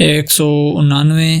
189,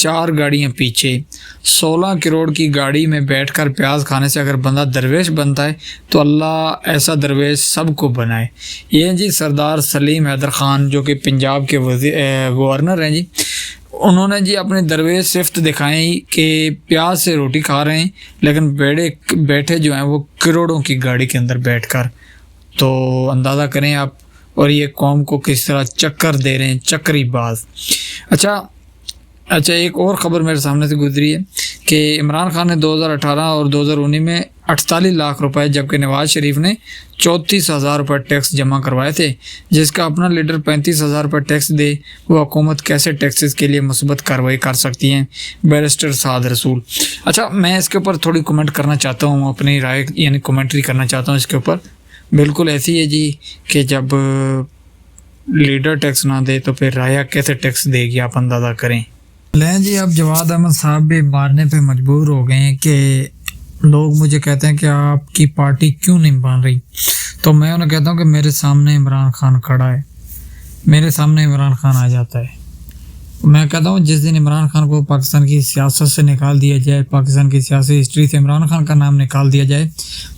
4 گاڑیاں پیچھے، 16 کروڑ کی گاڑی میں بیٹھ کر پیاز کھانے سے اگر بندہ درویش بنتا ہے تو اللہ ایسا درویش سب کو بنائے۔ یہ جی سردار سلیم حیدر خان جو کہ پنجاب کے گورنر ہیں جی، انہوں نے جی اپنے درویش صفت دکھائیں کہ پیاز سے روٹی کھا رہے ہیں لیکن بیٹھے جو ہیں وہ کروڑوں کی گاڑی کے اندر بیٹھ کر۔ تو اندازہ کریں آپ، اور یہ قوم کو کس طرح چکر دے رہے ہیں، چکری باز۔ اچھا ایک اور خبر میرے سامنے سے گزری ہے کہ عمران خان نے 2018 اور 2019 میں 48 لاکھ روپے جبکہ نواز شریف نے 34,000 روپے ٹیکس جمع کروائے تھے، جس کا اپنا لیڈر 35,000 روپے ٹیکس دے، وہ حکومت کیسے ٹیکسز کے لیے مثبت کارروائی کر سکتی ہیں؟ بیرسٹر سعد رسول۔ اچھا میں اس کے اوپر تھوڑی کمنٹ کرنا چاہتا ہوں، اپنی رائے یعنی کمنٹری کرنا چاہتا ہوں اس کے اوپر۔ بالکل ایسی ہے جی کہ جب لیڈر ٹیکس نہ دے تو پھر رعایا کیسے ٹیکس دے گی، آپ اندازہ کریں۔ لیں جی اب جواد احمد صاحب بھی مارنے پہ مجبور ہو گئے ہیں کہ لوگ مجھے کہتے ہیں کہ آپ کی پارٹی کیوں نہیں بن رہی، تو میں انہیں کہتا ہوں کہ میرے سامنے عمران خان کھڑا ہے، میرے سامنے عمران خان آ جاتا ہے۔ میں کہتا ہوں جس دن عمران خان کو پاکستان کی سیاست سے نکال دیا جائے، پاکستان کی سیاسی ہسٹری سے عمران خان کا نام نکال دیا جائے،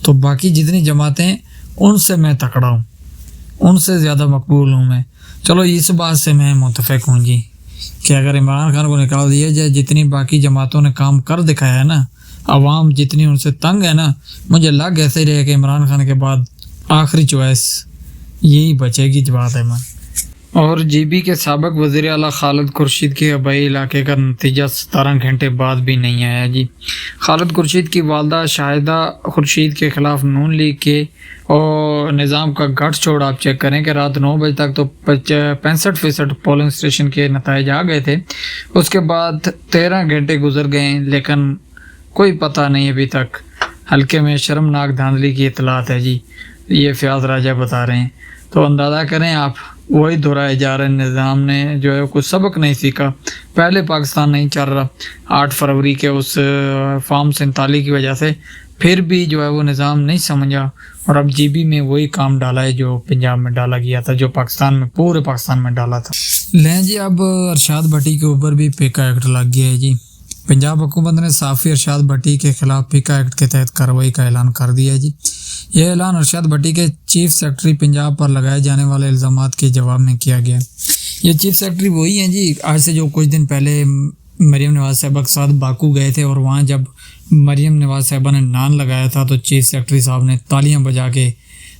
تو باقی جتنی جماعتیں ہیں ان سے میں تکڑا ہوں، ان سے زیادہ مقبول ہوں میں۔ چلو اس بات سے میں متفق ہوں جی کہ اگر عمران خان کو نکال دیا جائے، جتنی باقی جماعتوں نے کام کر دکھایا ہے نا، عوام جتنی ان سے تنگ ہے نا، مجھے لگ ایسے ہی رہے کہ عمران خان کے بعد آخری چوائس یہی بچے گی جواد احمد۔ اور جی بی کے سابق وزیر اعلیٰ خالد خورشید کے آبائی علاقے کا نتیجہ 17 گھنٹے بعد بھی نہیں آیا جی۔ خالد خورشید کی والدہ شاہدہ خورشید کے خلاف نون لیگ کے اور نظام کا گٹھ چھوڑ آپ چیک کریں کہ رات 9 بجے تک تو 65% پولنگ اسٹیشن کے نتائج آ گئے تھے، اس کے بعد 13 گھنٹے گزر گئے لیکن کوئی پتہ نہیں ابھی تک۔ حلقے میں شرمناک دھاندلی کی اطلاعات ہے جی، یہ فیاض راجہ بتا رہے ہیں۔ تو اندازہ کریں آپ، وہی دہرائے جا رہے نظام نے جو ہے کچھ سبق نہیں سیکھا۔ پہلے پاکستان نہیں چل رہا 8 فروری کے اس فارم 47 کی وجہ سے، پھر بھی جو ہے وہ نظام نہیں سمجھا، اور اب جی بی میں وہی کام ڈالا ہے جو پنجاب میں ڈالا گیا تھا، جو پاکستان میں پورے پاکستان میں ڈالا تھا۔ لیں جی اب ارشاد بھٹی کے اوپر بھی پیکا ایکٹ لگ گیا ہے جی۔ پنجاب حکومت نے صحافی ارشاد بھٹی کے خلاف پیکا ایکٹ کے تحت کارروائی کا اعلان کر دیا ہے جی۔ یہ اعلان ارشاد بھٹی کے چیف سیکرٹری پنجاب پر لگائے جانے والے الزامات کے جواب میں کیا گیا۔ یہ چیف سیکرٹری وہی ہیں جی آج سے جو کچھ دن پہلے مریم نواز صاحبہ کے ساتھ باکو گئے تھے، اور وہاں جب مریم نواز صاحبہ نے نان لگایا تھا تو چیف سیکرٹری صاحب نے تالیاں بجا کے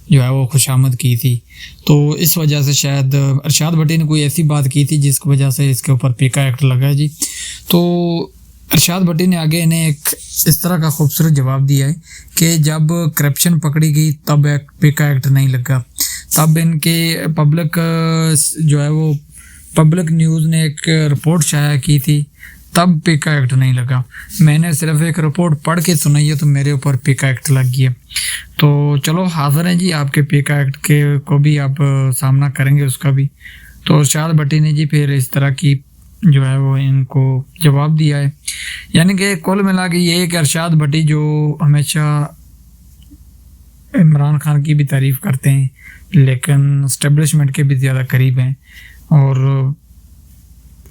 جو ہے وہ خوش آمد کی تھی۔ تو اس وجہ سے شاید ارشاد بھٹی نے کوئی ایسی بات کی تھی جس کی وجہ سے اس کے اوپر پیکا ایکٹ لگا ہے جی۔ تو ارشاد بھٹی نے آگے انہیں ایک اس طرح کا خوبصورت جواب دیا ہے کہ جب کرپشن پکڑی گئی تب پیکا ایکٹ نہیں لگا، تب ان کے پبلک جو ہے وہ پبلک نیوز نے ایک رپورٹ شائع کی تھی، تب پیکا ایکٹ نہیں لگا۔ میں نے صرف ایک رپورٹ پڑھ کے سنائی ہے تو میرے اوپر پیکا ایکٹ لگ گیا۔ تو چلو حاضر ہیں جی آپ کے پیکا ایکٹ کے کو بھی آپ سامنا کریں گے اس کا بھی۔ تو ارشاد بھٹی نے جی پھر اس طرح کی جو ہے وہ ان کو جواب دیا ہے، یعنی کہ کل ملا کے یہ کہ ارشاد بھٹی جو ہمیشہ عمران خان کی بھی تعریف کرتے ہیں لیکن اسٹیبلشمنٹ کے بھی زیادہ قریب ہیں، اور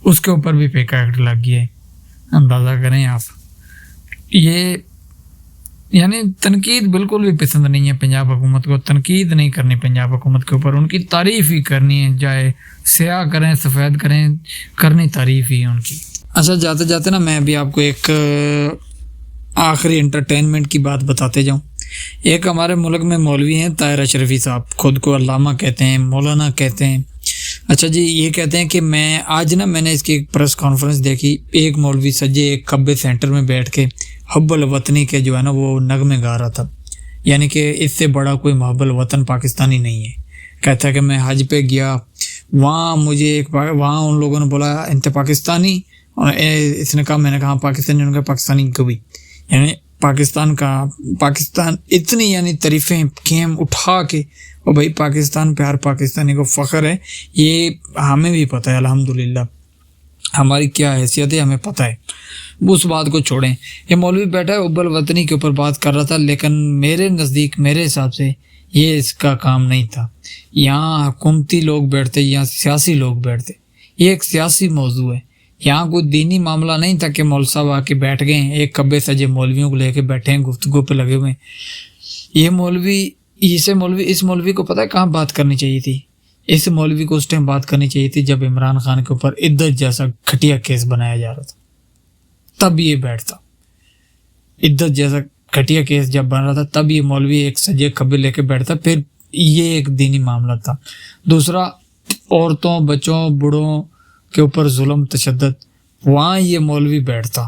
اس کے اوپر بھی پیکا ایکٹ لگ گیا ہے۔ اندازہ کریں آپ، یہ یعنی تنقید بالکل بھی پسند نہیں ہے پنجاب حکومت کو، تنقید نہیں کرنی پنجاب حکومت کے اوپر، ان کی تعریف ہی کرنی ہے، چاہے سیاہ کریں سفید کریں، کرنی تعریف ہی ہے ان کی۔ اچھا جاتے جاتے نا میں بھی آپ کو ایک آخری انٹرٹینمنٹ کی بات بتاتے جاؤں۔ ایک ہمارے ملک میں مولوی ہیں طاہر اشرفی صاحب، خود کو علامہ کہتے ہیں، مولانا کہتے ہیں۔ اچھا جی یہ کہتے ہیں کہ میں نے اس کی ایک پریس کانفرنس دیکھی، ایک مولوی سجے ایک کعبے سینٹر میں بیٹھ کے حب الوطنی کے جو ہے نا وہ نغمے گا رہا تھا، یعنی کہ اس سے بڑا کوئی محب الوطن پاکستانی نہیں ہے۔ کہتا ہے کہ میں حج پہ گیا، وہاں ان لوگوں نے بولا انت پاکستانی، اور اس نے کہا، میں نے کہا پاکستانی، انہوں نے کہا پاکستانی کبھی، یعنی پاکستان اتنی یعنی تعریفیں کیم اٹھا کے، اور بھائی پاکستان پہ ہر پاکستانی کو فخر ہے، یہ ہمیں بھی پتہ ہے الحمدللہ ہماری کیا حیثیت ہے، ہمیں پتہ ہے، اس بات کو چھوڑیں۔ یہ مولوی بیٹھا ہے حب الوطنی کے اوپر بات کر رہا تھا، لیکن میرے نزدیک میرے حساب سے یہ اس کا کام نہیں تھا۔ یہاں حکومتی لوگ بیٹھتے، یہاں سیاسی لوگ بیٹھتے، یہ ایک سیاسی موضوع ہے، یہاں کوئی دینی معاملہ نہیں تھا کہ مول صاحب آ کے بیٹھ گئے ہیں، ایک کبے سجے مولویوں کو لے کے بیٹھے ہیں، گفتگو پہ لگے ہوئے ہیں. یہ مولوی اس مولوی کو پتہ ہے کہاں بات کرنی چاہیے تھی؟ اس مولوی کو اس ٹائم بات کرنی چاہیے تھی جب عمران خان کے اوپر عدت جیسا گھٹیا کیس بنایا جا رہا تھا، تب یہ بیٹھتا. عدت جیسا گھٹیا کیس جب بن رہا تھا تب یہ مولوی ایک سجے کبے لے کے بیٹھتا، پھر یہ ایک دینی معاملہ تھا. دوسرا، عورتوں، بچوں، بوڑھوں کے اوپر ظلم تشدد، وہاں یہ مولوی بیٹھتا،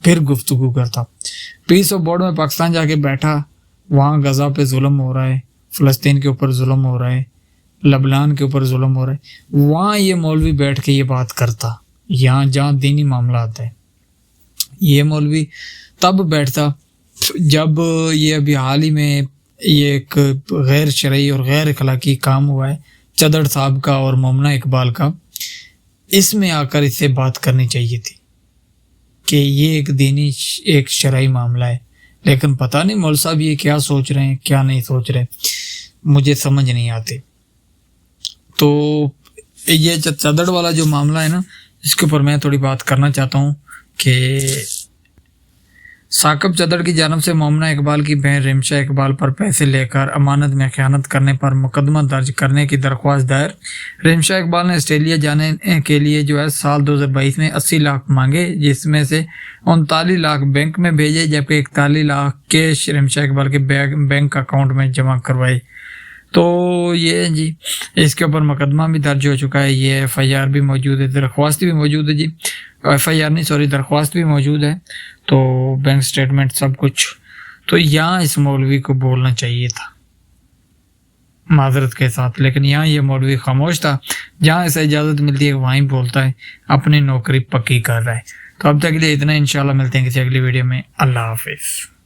پھر گفتگو کرتا. پیس آف بورڈ میں پاکستان جا کے بیٹھا، وہاں غزہ پہ ظلم ہو رہا ہے، فلسطین کے اوپر ظلم ہو رہا ہے، لبنان کے اوپر ظلم ہو رہا ہے، وہاں یہ مولوی بیٹھ کے یہ بات کرتا. یہاں جہاں دینی معاملات ہے یہ مولوی تب بیٹھتا جب یہ ابھی حال ہی میں یہ ایک غیر شرعی اور غیر اخلاقی کام ہوا ہے چدڑ صاحب کا اور مومنہ اقبال کا. اس میں آ کر اس سے بات کرنی چاہیے تھی کہ یہ ایک دینی ایک شرعی معاملہ ہے. لیکن پتہ نہیں مول صاحب یہ کیا سوچ رہے ہیں کیا نہیں سوچ رہے، مجھے سمجھ نہیں آتے. تو یہ چدڑ والا جو معاملہ ہے نا، اس کے اوپر میں تھوڑی بات کرنا چاہتا ہوں کہ ثاقب چدڑ کی جانب سے مومنہ اقبال کی بہن رمشا اقبال پر پیسے لے کر امانت میں خیانت کرنے پر مقدمہ درج کرنے کی درخواست دائر. رمشا اقبال نے آسٹریلیا جانے کے لیے جو ہے سال 2022 میں 80 لاکھ مانگے، جس میں سے 39 لاکھ بینک میں بھیجے، جبکہ 41 لاکھ کیش رمشا اقبال کے بینک اکاؤنٹ میں جمع کروائے. تو یہ جی اس کے اوپر مقدمہ بھی درج ہو چکا ہے، یہ ایف آئی آر بھی موجود ہے، درخواست بھی موجود ہے. جی ایف آئی آر نہیں سوری درخواست بھی موجود ہے، تو بینک سٹیٹمنٹ سب کچھ. تو یہاں اس مولوی کو بولنا چاہیے تھا معذرت کے ساتھ، لیکن یہاں یہ مولوی خاموش تھا. جہاں اسے اجازت ملتی ہے وہیں بولتا ہے، اپنی نوکری پکی کر رہا ہے. تو اب تک کے لیے اتنا، انشاءاللہ ملتے ہیں کسی اگلی ویڈیو میں. اللہ حافظ.